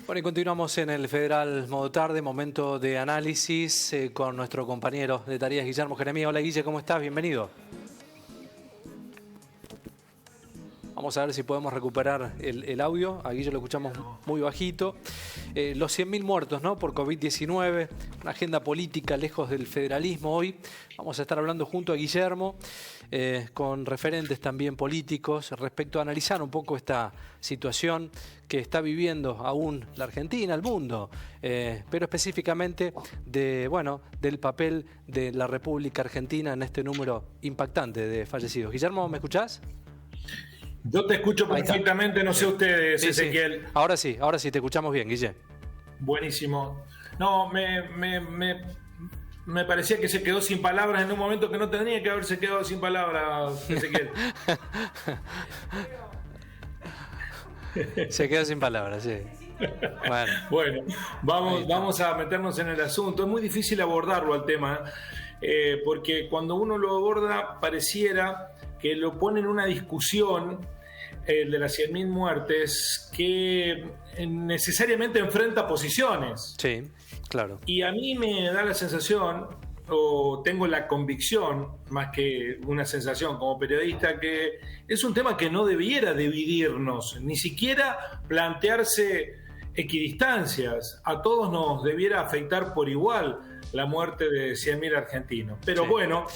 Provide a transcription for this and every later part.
Bueno, y continuamos en el Federal Modo Tarde, momento de análisis con nuestro compañero de tareas, Guillermo Jeremías. Hola Guille, ¿cómo estás? Bienvenido. Vamos a ver si podemos recuperar el audio. A Guille lo escuchamos muy bajito. Los 100.000 muertos, ¿no?, por COVID-19, una agenda política lejos del federalismo hoy. Vamos a estar hablando junto a Guillermo, con referentes también políticos, respecto a analizar un poco esta situación que está viviendo aún la Argentina, el mundo, pero específicamente del papel de la República Argentina en este número impactante de fallecidos. Guillermo, ¿me escuchás? Yo te escucho perfectamente, no sé ustedes, sí, Ezequiel. Sí. Ahora sí, te escuchamos bien, Guille. Buenísimo. No, me parecía que se quedó sin palabras en un momento que no tenía que haberse quedado sin palabras, Ezequiel. Se quedó sin palabras, sí. Bueno, vamos a meternos en el asunto. Es muy difícil abordarlo al tema, porque cuando uno lo aborda pareciera que lo pone en una discusión de las 100.000 muertes que necesariamente enfrenta posiciones. Sí, claro. Y a mí me da la sensación, o tengo la convicción, más que una sensación como periodista, que es un tema que no debiera dividirnos, ni siquiera plantearse equidistancias. A todos nos debiera afectar por igual la muerte de 100.000 argentinos. Pero sí, bueno,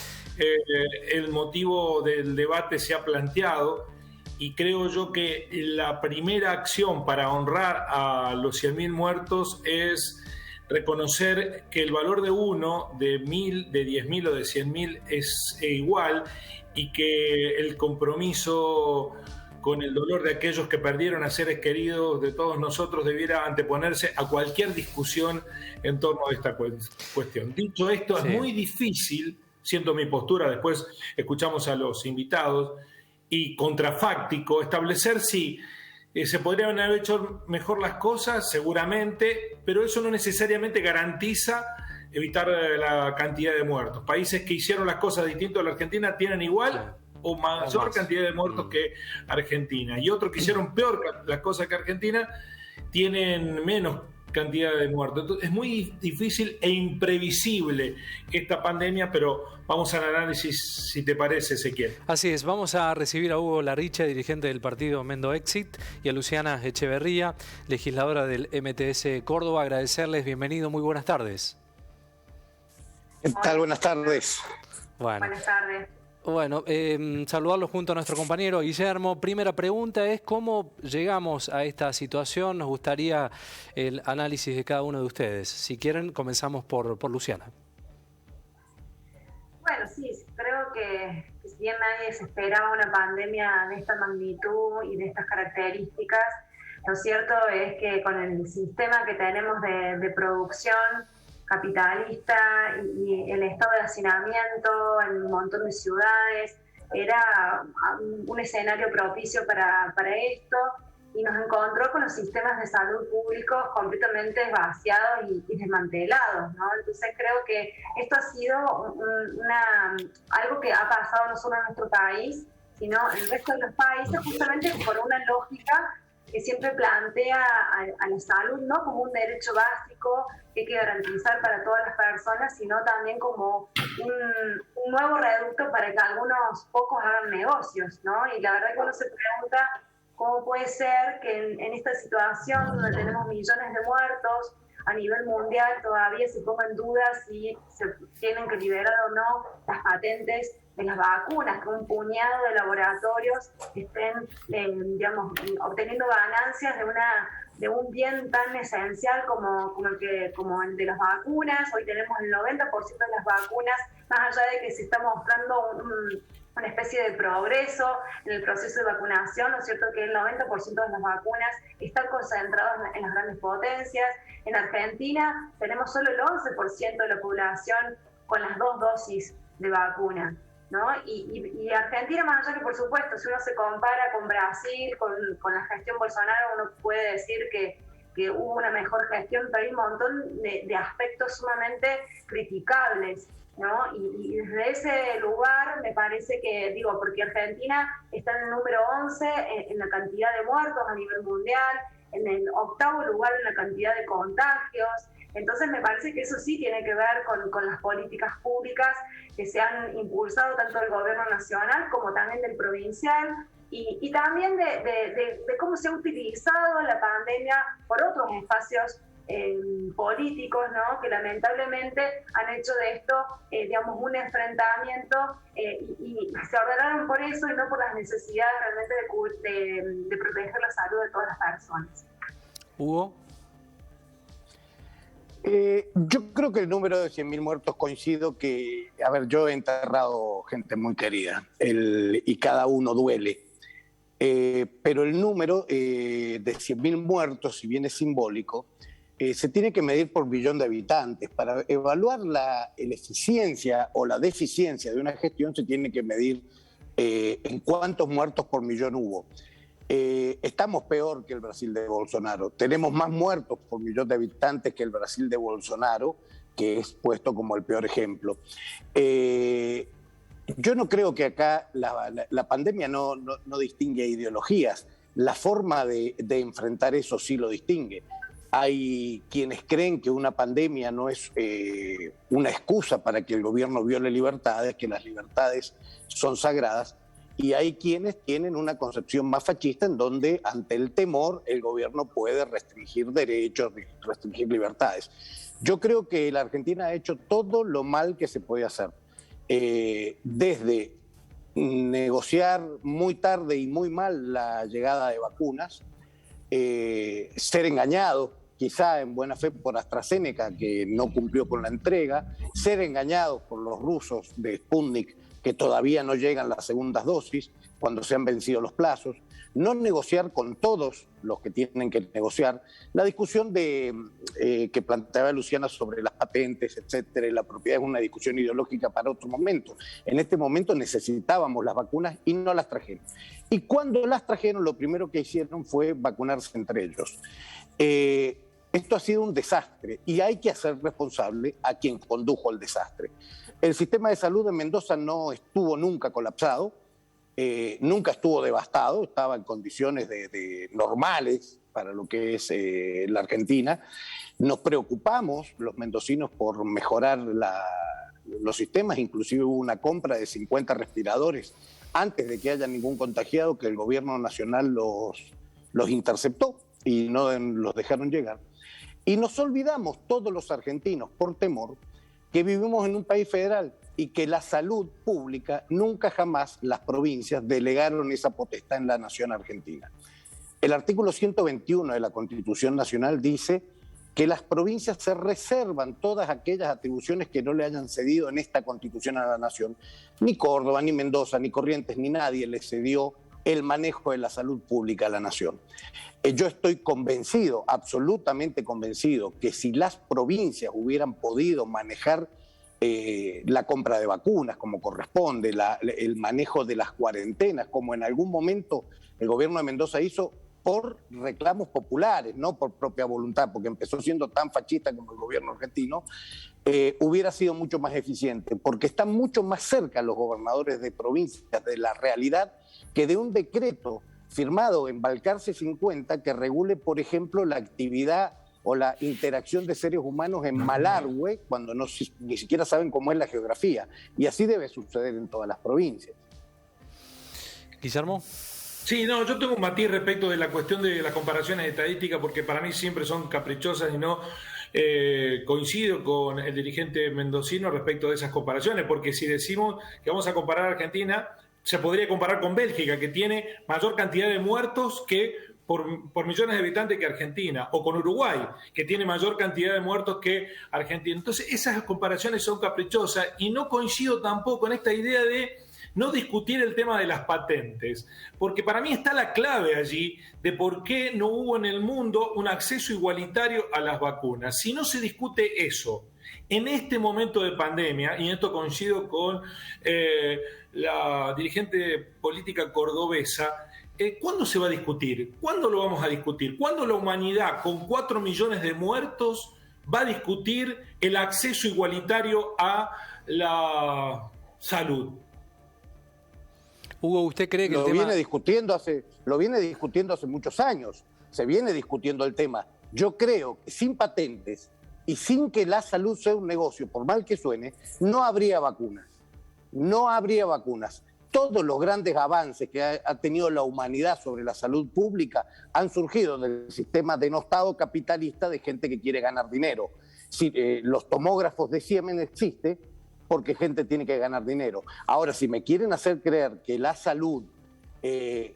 el motivo del debate se ha planteado y creo yo que la primera acción para honrar a los 100.000 muertos es reconocer que el valor de uno, de 1.000, de 10.000 o de 100.000 es igual, y que el compromiso con el dolor de aquellos que perdieron a seres queridos de todos nosotros debiera anteponerse a cualquier discusión en torno a esta cuestión. Dicho esto, sí, es muy difícil, siento mi postura, después escuchamos a los invitados, y contrafáctico establecer si se podrían haber hecho mejor las cosas, seguramente, pero eso no necesariamente garantiza evitar la cantidad de muertos. Países que hicieron las cosas distintas a la Argentina tienen igual o mayor cantidad de muertos que Argentina, y otros que hicieron peor las cosas que Argentina tienen menos cantidad de muertos. Entonces, es muy difícil e imprevisible esta pandemia, pero vamos al análisis, si te parece, Ezequiel. Así es, vamos a recibir a Hugo Larricha, dirigente del partido Mendo Exit, y a Luciana Echeverría, legisladora del MTS Córdoba. Agradecerles, bienvenido, muy buenas tardes. ¿Qué tal? Buenas tardes. Buenas tardes. Bueno, saludarlos junto a nuestro compañero Guillermo. Primera pregunta es ¿cómo llegamos a esta situación? Nos gustaría el análisis de cada uno de ustedes. Si quieren, comenzamos por Luciana. Bueno, sí, creo que si bien nadie se esperaba una pandemia de esta magnitud y de estas características, lo cierto es que con el sistema que tenemos de producción capitalista y el estado de hacinamiento en un montón de ciudades, era un escenario propicio para esto, y nos encontró con los sistemas de salud públicos completamente vaciados y desmantelados, ¿no? Entonces creo que esto ha sido algo que ha pasado no solo en nuestro país, sino en el resto de los países, justamente por una lógica que siempre plantea a la salud no como un derecho básico que hay que garantizar para todas las personas, sino también como un nuevo reducto para que algunos pocos hagan negocios, ¿no? Y la verdad que uno se pregunta cómo puede ser que en esta situación donde tenemos millones de muertos a nivel mundial todavía se pongan dudas si se tienen que liberar o no las patentes de las vacunas, que un puñado de laboratorios estén, obteniendo ganancias de un bien tan esencial como el de las vacunas. Hoy tenemos el 90% de las vacunas, más allá de que se está mostrando una especie de progreso en el proceso de vacunación, ¿no es cierto?, que el 90% de las vacunas están concentradas en las grandes potencias. En Argentina tenemos solo el 11% de la población con las 2 dosis de vacuna, ¿no? Y Argentina, más allá que, por supuesto, si uno se compara con Brasil, con la gestión Bolsonaro, uno puede decir que hubo una mejor gestión, pero hay un montón de aspectos sumamente criticables, ¿no? Y desde ese lugar me parece que, porque Argentina está en el número 11 en la cantidad de muertos a nivel mundial, en el 8º lugar en la cantidad de contagios. Entonces me parece que eso sí tiene que ver con las políticas públicas que se han impulsado tanto del gobierno nacional como también del provincial, y también de cómo se ha utilizado la pandemia por otros espacios políticos, ¿no? Que lamentablemente han hecho de esto, digamos, un enfrentamiento, y se ordenaron por eso y no por las necesidades realmente de proteger la salud de todas las personas. Hugo. Yo creo que el número de 100.000 muertos coincido que, a ver, yo he enterrado gente muy querida y cada uno duele, pero el número de 100.000 muertos, si bien es simbólico, se tiene que medir por billón de habitantes. Para evaluar la eficiencia o la deficiencia de una gestión se tiene que medir en cuántos muertos por millón hubo. Estamos peor que el Brasil de Bolsonaro. Tenemos más muertos por millón de habitantes que el Brasil de Bolsonaro, que es puesto como el peor ejemplo. Yo no creo que acá la pandemia no distingue ideologías. La forma de enfrentar eso sí lo distingue. Hay quienes creen que una pandemia no es una excusa para que el gobierno viole libertades, que las libertades son sagradas. Y hay quienes tienen una concepción más fascista en donde ante el temor el gobierno puede restringir derechos, restringir libertades. Yo creo que la Argentina ha hecho todo lo mal que se puede hacer. Desde negociar muy tarde y muy mal la llegada de vacunas, ser engañado quizá en buena fe por AstraZeneca, que no cumplió con la entrega, ser engañados por los rusos de Sputnik, que todavía no llegan las segundas dosis cuando se han vencido los plazos, no negociar con todos los que tienen que negociar, la discusión que planteaba Luciana sobre las patentes, etcétera, y la propiedad es una discusión ideológica para otro momento. En este momento necesitábamos las vacunas y no las trajeron. Y cuando las trajeron, lo primero que hicieron fue vacunarse entre ellos. Esto ha sido un desastre y hay que hacer responsable a quien condujo el desastre. El sistema de salud de Mendoza no estuvo nunca colapsado, nunca estuvo devastado, estaba en condiciones normales para lo que es la Argentina. Nos preocupamos los mendocinos por mejorar los sistemas, inclusive hubo una compra de 50 respiradores antes de que haya ningún contagiado, que el gobierno nacional los interceptó y no los dejaron llegar. Y nos olvidamos todos los argentinos, por temor, que vivimos en un país federal y que la salud pública, nunca jamás las provincias delegaron esa potestad en la nación argentina. El artículo 121 de la Constitución Nacional dice que las provincias se reservan todas aquellas atribuciones que no le hayan cedido en esta Constitución a la nación. Ni Córdoba, ni Mendoza, ni Corrientes, ni nadie le cedió el manejo de la salud pública a la nación. Yo estoy convencido, absolutamente convencido, que si las provincias hubieran podido manejar la compra de vacunas como corresponde, el manejo de las cuarentenas, como en algún momento el gobierno de Mendoza hizo por reclamos populares, no por propia voluntad, porque empezó siendo tan fascista como el gobierno argentino, hubiera sido mucho más eficiente, porque están mucho más cerca los gobernadores de provincias de la realidad que de un decreto firmado en Balcarce 50 que regule, por ejemplo, la actividad o la interacción de seres humanos en Malargüe, cuando ni siquiera saben cómo es la geografía. Y así debe suceder en todas las provincias. Guillermo. Sí, no, yo tengo un matiz respecto de la cuestión de las comparaciones estadísticas, porque para mí siempre son caprichosas y no coincido con el dirigente mendocino respecto de esas comparaciones, porque si decimos que vamos a comparar a Argentina, se podría comparar con Bélgica, que tiene mayor cantidad de muertos que por millones de habitantes que Argentina, o con Uruguay, que tiene mayor cantidad de muertos que Argentina. Entonces esas comparaciones son caprichosas y no coincido tampoco en esta idea de no discutir el tema de las patentes, porque para mí está la clave allí de por qué no hubo en el mundo un acceso igualitario a las vacunas. Si no se discute eso en este momento de pandemia, y en esto coincido con la dirigente política cordobesa, ¿cuándo se va a discutir? ¿Cuándo lo vamos a discutir? ¿Cuándo la humanidad, con 4 millones de muertos, va a discutir el acceso igualitario a la salud? Hugo, ¿usted cree que lo viene discutiendo hace muchos años? se viene discutiendo el tema. Yo creo que sin patentes y sin que la salud sea un negocio, por mal que suene, no habría vacunas. No habría vacunas. Todos los grandes avances que ha tenido la humanidad sobre la salud pública han surgido del sistema denostado capitalista de gente que quiere ganar dinero. Si, los tomógrafos de Siemens existen porque gente tiene que ganar dinero. Ahora, si me quieren hacer creer que la salud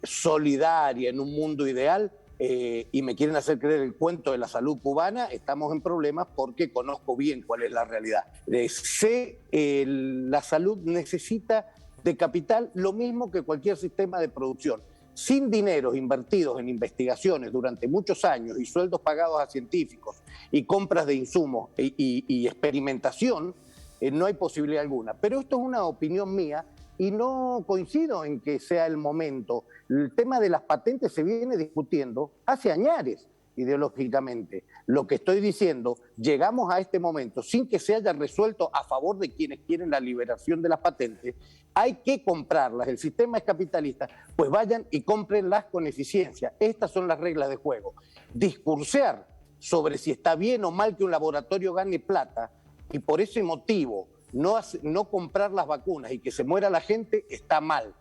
solidaria en un mundo ideal y me quieren hacer creer el cuento de la salud cubana, estamos en problemas porque conozco bien cuál es la realidad. La salud necesita de capital lo mismo que cualquier sistema de producción. Sin dineros invertidos en investigaciones durante muchos años y sueldos pagados a científicos y compras de insumos y experimentación, no hay posibilidad alguna. Pero esto es una opinión mía y no coincido en que sea el momento. El tema de las patentes se viene discutiendo hace años ideológicamente. Lo que estoy diciendo, llegamos a este momento sin que se haya resuelto a favor de quienes quieren la liberación de las patentes. Hay que comprarlas, el sistema es capitalista, pues vayan y cómprenlas con eficiencia. Estas son las reglas de juego. Discursear sobre si está bien o mal que un laboratorio gane plata y por ese motivo no comprar las vacunas y que se muera la gente está mal.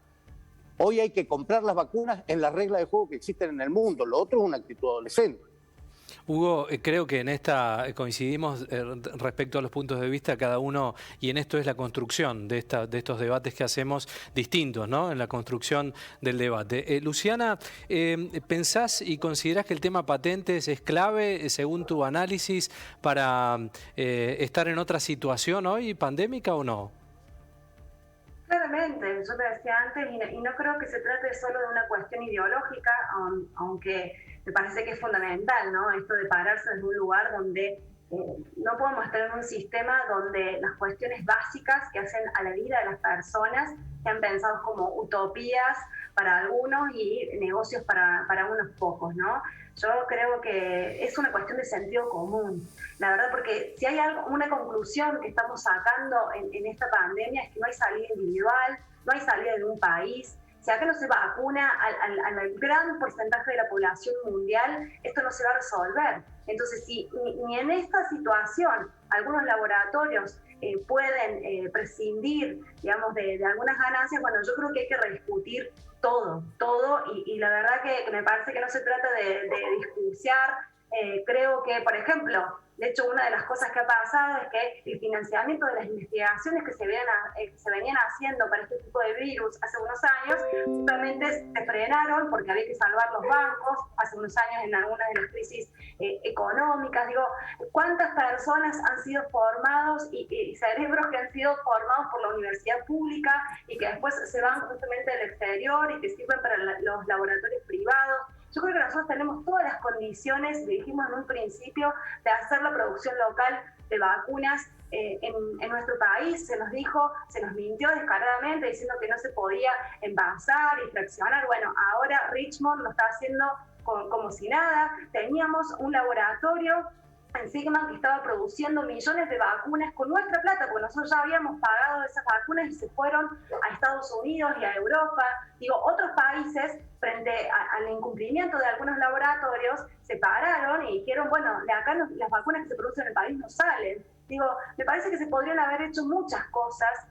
Hoy hay que comprar las vacunas en las reglas de juego que existen en el mundo. Lo otro es una actitud adolescente. Hugo, creo que en esta coincidimos respecto a los puntos de vista cada uno, y en esto es la construcción de estos debates que hacemos distintos, ¿no? En la construcción del debate. Luciana, ¿pensás y considerás que el tema patentes es clave, según tu análisis, para estar en otra situación hoy, pandémica o no? Claramente, yo te decía antes, y no creo que se trate solo de una cuestión ideológica, aunque me parece que es fundamental, ¿no? Esto de pararse en un lugar donde no podemos tener un sistema donde las cuestiones básicas que hacen a la vida de las personas sean pensados como utopías para algunos y negocios para unos pocos, ¿no? Yo creo que es una cuestión de sentido común, la verdad, porque si hay una conclusión que estamos sacando en esta pandemia es que no hay salida individual, no hay salida de un país. Si acá no se vacuna al gran porcentaje de la población mundial, esto no se va a resolver. Entonces, si ni en esta situación algunos laboratorios pueden prescindir, digamos, de algunas ganancias, bueno, yo creo que hay que rediscutir todo, y la verdad que me parece que no se trata de discursiar. Creo que, por ejemplo, de hecho, una de las cosas que ha pasado es que el financiamiento de las investigaciones que se venían haciendo para este tipo de virus hace unos años, justamente se frenaron porque había que salvar los bancos, hace unos años en algunas de las crisis económicas. Digo, ¿cuántas personas han sido formados y cerebros que han sido formados por la universidad pública y que después se van justamente al exterior y que sirven para los laboratorios privados? Yo creo que nosotros tenemos todas las condiciones, lo dijimos en un principio, de hacer la producción local de vacunas en nuestro país. Se nos dijo, se nos mintió descaradamente diciendo que no se podía envasar y fraccionar. Bueno, ahora Richmond lo está haciendo como si nada. Teníamos un laboratorio en Sigma que estaba produciendo millones de vacunas con nuestra plata, porque nosotros ya habíamos pagado esas vacunas y se fueron a Estados Unidos y a Europa. Digo, otros países, frente al incumplimiento de algunos laboratorios, se pararon y dijeron, bueno, de acá las vacunas que se producen en el país no salen. Digo, me parece que se podrían haber hecho muchas cosas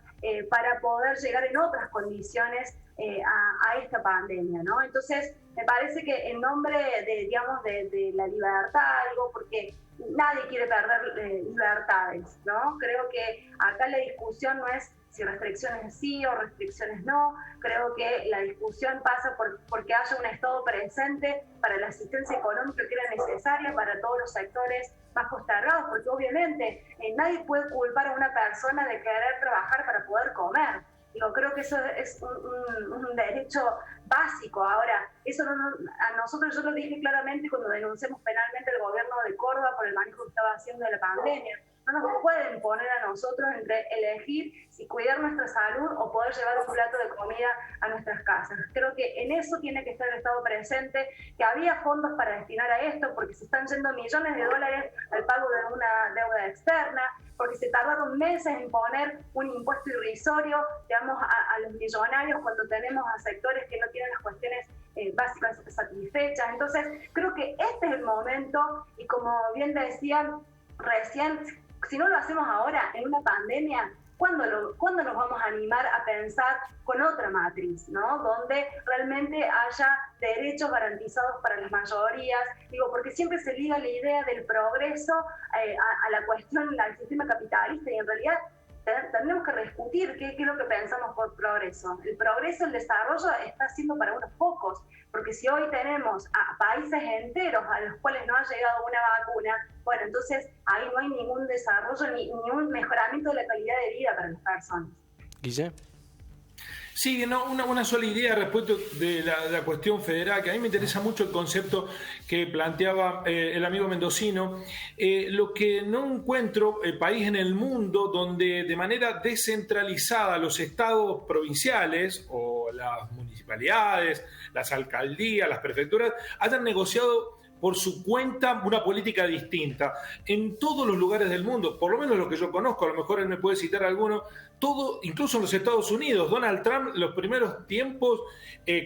para poder llegar en otras condiciones a esta pandemia, ¿no? Entonces, me parece que en nombre de la libertad, digo, porque nadie quiere perder libertades, ¿no? Creo que acá la discusión no es si restricciones sí o restricciones no. Creo que la discusión pasa porque haya un Estado presente para la asistencia económica que era necesaria para todos los sectores más postergados, porque obviamente nadie puede culpar a una persona de querer trabajar para poder comer. Digo, creo que eso es un derecho básico. Ahora, eso a nosotros, yo lo dije claramente cuando denunciamos penalmente al gobierno de Córdoba por el manejo que estaba haciendo de la pandemia. No nos pueden poner a nosotros entre elegir si cuidar nuestra salud o poder llevar un plato de comida a nuestras casas. Creo que en eso tiene que estar el Estado presente, que había fondos para destinar a esto, porque se están yendo millones de dólares al pago de una deuda externa, porque se tardaron meses en poner un impuesto irrisorio, digamos, a los millonarios cuando tenemos a sectores que no tienen las cuestiones básicamente satisfechas. Entonces, creo que este es el momento, y como bien decían recién, si no lo hacemos ahora, en una pandemia, ¿cuándo nos vamos a animar a pensar con otra matriz, ¿no? Donde realmente haya derechos garantizados para las mayorías? Digo, porque siempre se liga la idea del progreso a la cuestión, al sistema capitalista, y en realidad tenemos que discutir qué es lo que pensamos por progreso. El progreso, el desarrollo está siendo para unos pocos, porque si hoy tenemos a países enteros a los cuales no ha llegado una vacuna, bueno, entonces ahí no hay ningún desarrollo ni un mejoramiento de la calidad de vida para las personas. Guille. Sí, no, una sola idea respecto de la cuestión federal, que a mí me interesa mucho el concepto que planteaba el amigo mendocino. Lo que no encuentro país en el mundo donde de manera descentralizada los estados provinciales o las municipalidades, las alcaldías, las prefecturas hayan negociado por su cuenta una política distinta. En todos los lugares del mundo, por lo menos lo que yo conozco, a lo mejor él me puede citar alguno, todo, incluso en los Estados Unidos, Donald Trump, los primeros tiempos,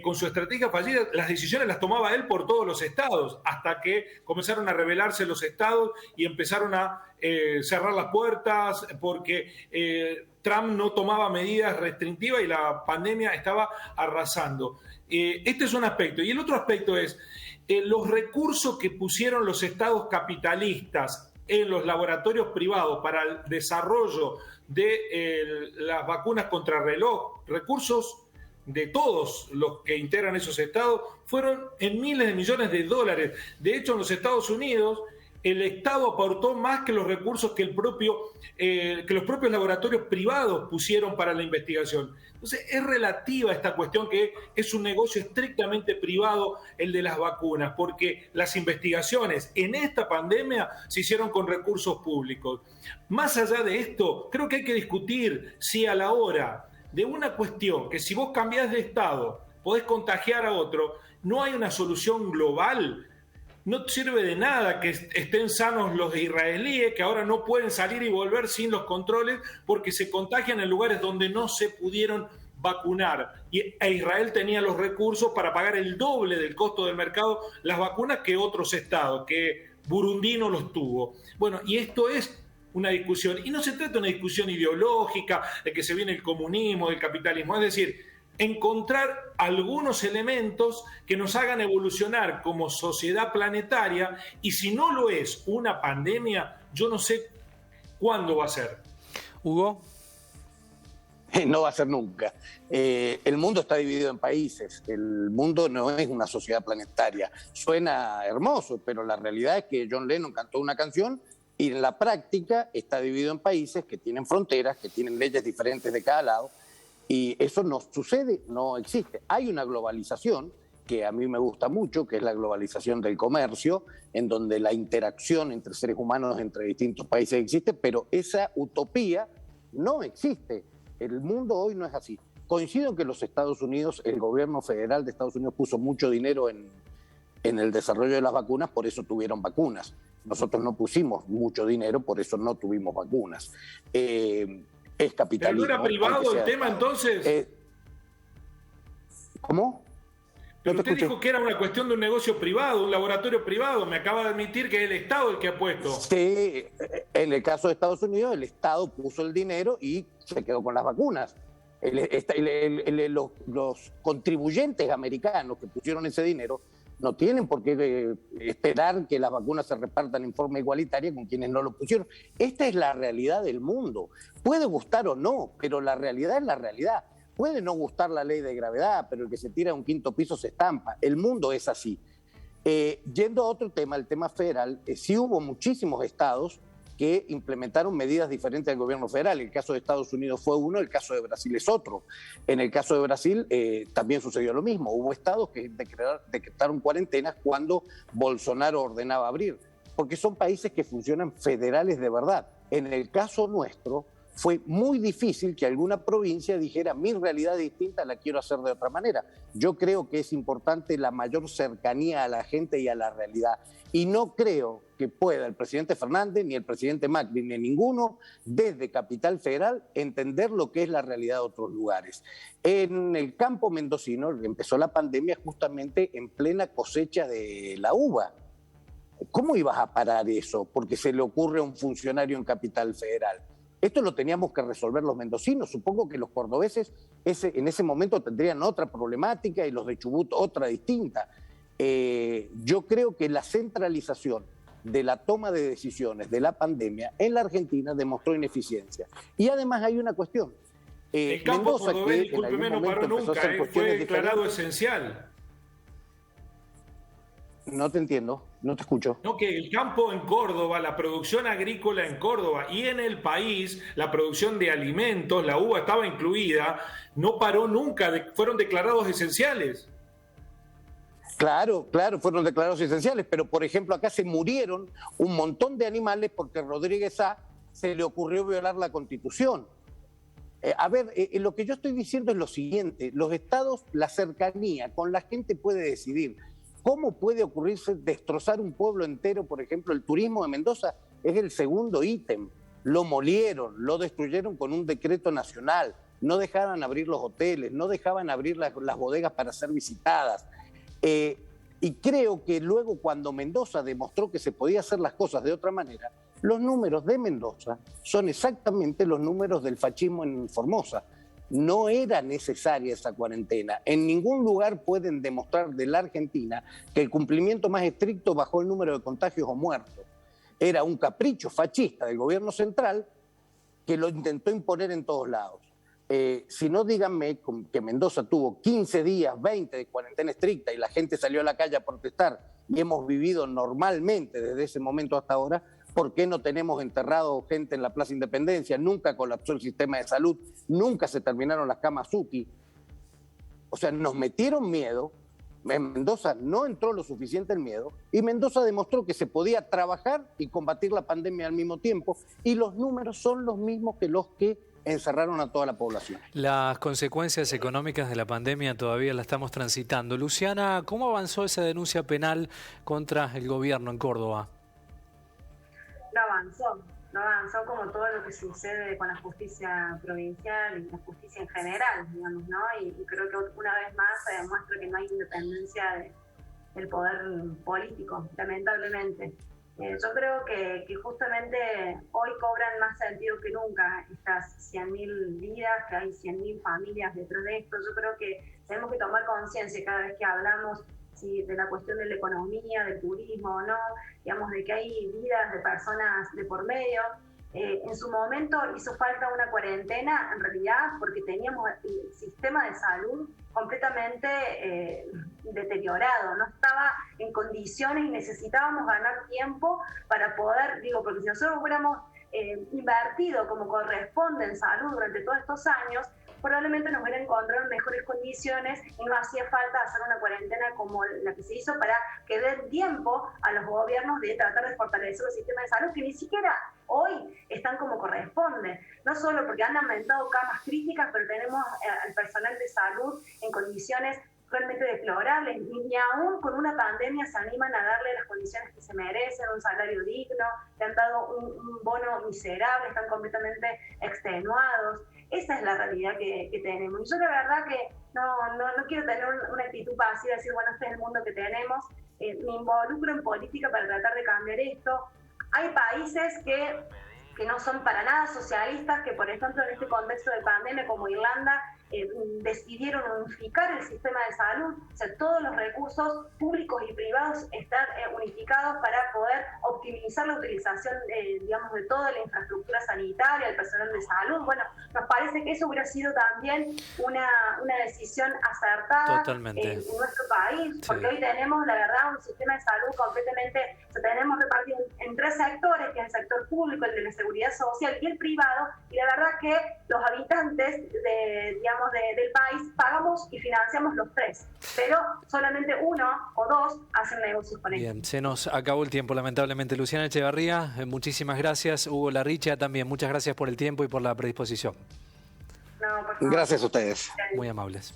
con su estrategia fallida, las decisiones las tomaba él por todos los estados, hasta que comenzaron a rebelarse los estados y empezaron a cerrar las puertas, porque Trump no tomaba medidas restrictivas y la pandemia estaba arrasando. Este es un aspecto. Y el otro aspecto es los recursos que pusieron los estados capitalistas en los laboratorios privados para el desarrollo de las vacunas contra reloj, recursos de todos los que integran esos estados, fueron en miles de millones de dólares. De hecho, en los Estados Unidos, el Estado aportó más que los recursos que los propios laboratorios privados pusieron para la investigación. Entonces, es relativa esta cuestión, que es un negocio estrictamente privado el de las vacunas, porque las investigaciones en esta pandemia se hicieron con recursos públicos. Más allá de esto, creo que hay que discutir si a la hora de una cuestión que si vos cambiás de estado podés contagiar a otro, no hay una solución global. No sirve de nada que estén sanos los israelíes, que ahora no pueden salir y volver sin los controles porque se contagian en lugares donde no se pudieron vacunar. E Israel tenía los recursos para pagar el doble del costo del mercado las vacunas que otros estados, que Burundi no los tuvo. Bueno, y esto es una discusión. Y no se trata de una discusión ideológica, de que se viene el comunismo, del capitalismo. Es decir, encontrar algunos elementos que nos hagan evolucionar como sociedad planetaria, y si no lo es una pandemia, yo no sé cuándo va a ser. Hugo. No va a ser nunca. El mundo está dividido en países. El mundo no es una sociedad planetaria. Suena hermoso, pero la realidad es que John Lennon cantó una canción y en la práctica está dividido en países que tienen fronteras, que tienen leyes diferentes de cada lado. Y eso no sucede, no existe. Hay una globalización que a mí me gusta mucho, que es la globalización del comercio, en donde la interacción entre seres humanos entre distintos países existe, pero esa utopía no existe. El mundo hoy no es así. Coincido en que los Estados Unidos, el gobierno federal de Estados Unidos puso mucho dinero en el desarrollo de las vacunas, por eso tuvieron vacunas. Nosotros no pusimos mucho dinero, por eso no tuvimos vacunas. Es capitalismo. ¿Pero no era privado el tema entonces? ¿Cómo? Pero usted dijo que era una cuestión de un negocio privado, un laboratorio privado. Me acaba de admitir que es el Estado el que ha puesto. Sí, en el caso de Estados Unidos, el Estado puso el dinero y se quedó con las vacunas. Los contribuyentes americanos que pusieron ese dinero no tienen por qué esperar que las vacunas se repartan en forma igualitaria con quienes no lo pusieron. Esta es la realidad del mundo. Puede gustar o no, pero la realidad es la realidad. Puede no gustar la ley de gravedad, pero el que se tira a un quinto piso se estampa. El mundo es así. Yendo a otro tema, el tema federal, sí hubo muchísimos estados que implementaron medidas diferentes del gobierno federal. El caso de Estados Unidos fue uno, el caso de Brasil es otro. En el caso de Brasil también sucedió lo mismo. Hubo estados que decretaron cuarentenas cuando Bolsonaro ordenaba abrir, porque son países que funcionan federales de verdad. En el caso nuestro, fue muy difícil que alguna provincia dijera mi realidad es distinta, la quiero hacer de otra manera. Yo creo que es importante la mayor cercanía a la gente y a la realidad. Y no creo que pueda el presidente Fernández, ni el presidente Macri, ni ninguno, desde Capital Federal, entender lo que es la realidad de otros lugares. En el campo mendocino empezó la pandemia justamente en plena cosecha de la uva. ¿Cómo ibas a parar eso? Porque se le ocurre a un funcionario en Capital Federal. Esto lo teníamos que resolver los mendocinos. Supongo que los cordobeses en ese momento tendrían otra problemática y los de Chubut otra distinta. Yo creo que la centralización de la toma de decisiones de la pandemia en la Argentina demostró ineficiencia. Y además hay una cuestión. El campo Mendoza, cordobés, que discúlpeme, no paró nunca, fue declarado esencial. No te entiendo, no te escucho. No, que el campo en Córdoba, la producción agrícola en Córdoba y en el país, la producción de alimentos, la uva estaba incluida, no paró nunca, fueron declarados esenciales. Claro, fueron declarados esenciales, pero por ejemplo acá se murieron un montón de animales porque Rodríguez A. se le ocurrió violar la Constitución. Lo que yo estoy diciendo es lo siguiente, los estados, la cercanía con la gente puede decidir. ¿Cómo puede ocurrirse destrozar un pueblo entero? Por ejemplo, el turismo de Mendoza es el segundo ítem. Lo molieron, lo destruyeron con un decreto nacional, no dejaban abrir los hoteles, no dejaban abrir las bodegas para ser visitadas. Y creo que luego cuando Mendoza demostró que se podía hacer las cosas de otra manera, los números de Mendoza son exactamente los números del fascismo en Formosa. No era necesaria esa cuarentena. En ningún lugar pueden demostrar de la Argentina que el cumplimiento más estricto bajó el número de contagios o muertos. Era un capricho fascista del gobierno central que lo intentó imponer en todos lados. Si no, díganme que Mendoza tuvo 15 días, 20 de cuarentena estricta y la gente salió a la calle a protestar y hemos vivido normalmente desde ese momento hasta ahora. ¿Por qué no tenemos enterrado gente en la Plaza Independencia? Nunca colapsó el sistema de salud, nunca se terminaron las camas UTI. O sea, nos metieron miedo, en Mendoza no entró lo suficiente el miedo y Mendoza demostró que se podía trabajar y combatir la pandemia al mismo tiempo y los números son los mismos que los que encerraron a toda la población. Las consecuencias económicas de la pandemia todavía la estamos transitando. Luciana, ¿cómo avanzó esa denuncia penal contra el gobierno en Córdoba? No avanzó como todo lo que sucede con la justicia provincial y la justicia en general, digamos, ¿no? Y creo que una vez más se demuestra que no hay independencia del poder político, lamentablemente. Yo creo que justamente hoy cobran más sentido que nunca estas 100.000 vidas, que hay 100.000 familias detrás de esto. Yo creo que tenemos que tomar conciencia cada vez que hablamos de la cuestión de la economía, del turismo o no, digamos, de que hay vidas de personas de por medio. En su momento hizo falta una cuarentena, en realidad, porque teníamos el sistema de salud completamente deteriorado, no estaba en condiciones y necesitábamos ganar tiempo para poder, porque si nosotros hubiéramos invertido como corresponde en salud durante todos estos años, probablemente nos hubieran encontrado en mejores condiciones y no hacía falta hacer una cuarentena como la que se hizo para que den tiempo a los gobiernos de tratar de fortalecer el sistema de salud, que ni siquiera hoy están como corresponde. No solo porque han aumentado camas críticas, pero tenemos al personal de salud en condiciones realmente deplorables, ni aún con una pandemia se animan a darle las condiciones que se merecen, un salario digno, le han dado un bono miserable, están completamente extenuados. Esa es la realidad que tenemos. Y yo la verdad que no quiero tener una actitud pasiva, decir, bueno, este es el mundo que tenemos, me involucro en política para tratar de cambiar esto. Hay países que no son para nada socialistas, que por ejemplo en este contexto de pandemia como Irlanda, decidieron unificar el sistema de salud, o sea, todos los recursos públicos y privados están unificados para poder optimizar la utilización, de toda la infraestructura sanitaria, el personal de salud. Bueno, nos parece que eso hubiera sido también una decisión acertada en nuestro país, porque hoy tenemos, la verdad, un sistema de salud completamente, tenemos repartido en tres sectores, que es el sector público, el de la seguridad social y el privado, y la verdad que los habitantes del país pagamos y financiamos los tres, pero solamente uno o dos hacen negocios con ellos. Bien, se nos acabó el tiempo, lamentablemente. Luciana Echevarría, muchísimas gracias. Hugo Larricha también, muchas gracias por el tiempo y por la predisposición. No, por favor. Gracias a ustedes. Muy amables.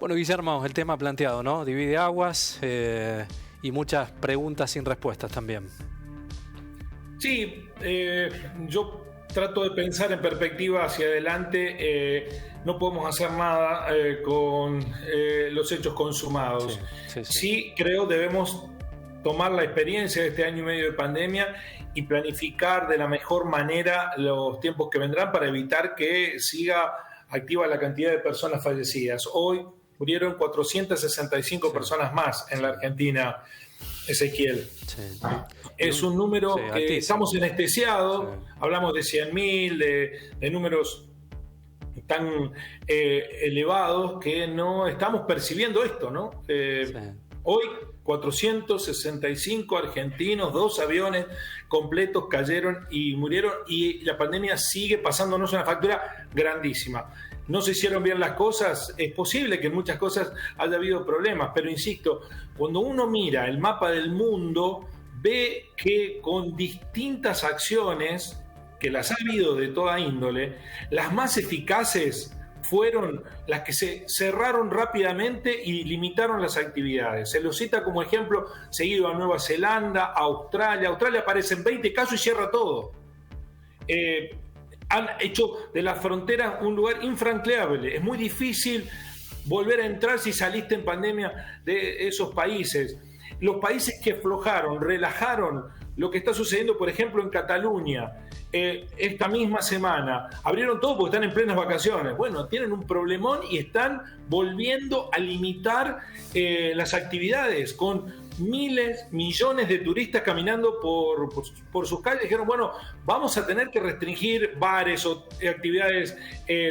Bueno, Guillermo, el tema planteado, ¿no? Divide aguas y muchas preguntas sin respuestas también. Sí, yo trato de pensar en perspectiva hacia adelante. No podemos hacer nada con los hechos consumados. Sí, creo debemos tomar la experiencia de este año y medio de pandemia y planificar de la mejor manera los tiempos que vendrán para evitar que siga activa la cantidad de personas fallecidas. Hoy murieron 465 personas más en la Argentina, Ezequiel. Sí. Es un número que altísimo. Estamos anestesiados, hablamos de 100.000, de números tan elevados que no estamos percibiendo esto, ¿no? Hoy 465 argentinos, 2 aviones completos cayeron y murieron, y la pandemia sigue pasándonos una factura grandísima. No se hicieron bien las cosas, es posible que en muchas cosas haya habido problemas, pero insisto, cuando uno mira el mapa del mundo, ve que con distintas acciones, que las ha habido de toda índole, las más eficaces fueron las que se cerraron rápidamente y limitaron las actividades. Se lo cita como ejemplo seguido a Nueva Zelanda, a Australia. Australia aparecen 20 casos y cierra todo. Han hecho de la frontera un lugar infranqueable. Es muy difícil volver a entrar si saliste en pandemia de esos países. Los países que aflojaron, relajaron lo que está sucediendo, por ejemplo, en Cataluña, esta misma semana, abrieron todo porque están en plenas vacaciones. Bueno, tienen un problemón y están volviendo a limitar las actividades con miles, millones de turistas caminando por sus calles. Dijeron, bueno, vamos a tener que restringir bares o actividades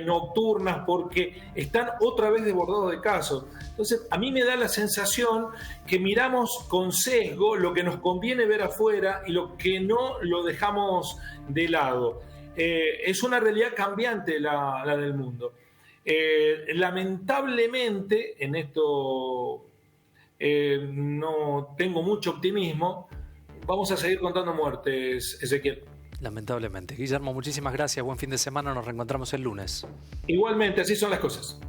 nocturnas porque están otra vez desbordados de casos. Entonces, a mí me da la sensación que miramos con sesgo lo que nos conviene ver afuera y lo que no lo dejamos de lado. Es una realidad cambiante la del mundo. Lamentablemente, en esto no tengo mucho optimismo. Vamos a seguir contando muertes, Ezequiel. Lamentablemente. Guillermo, muchísimas gracias. Buen fin de semana. Nos reencontramos el lunes. Igualmente, así son las cosas.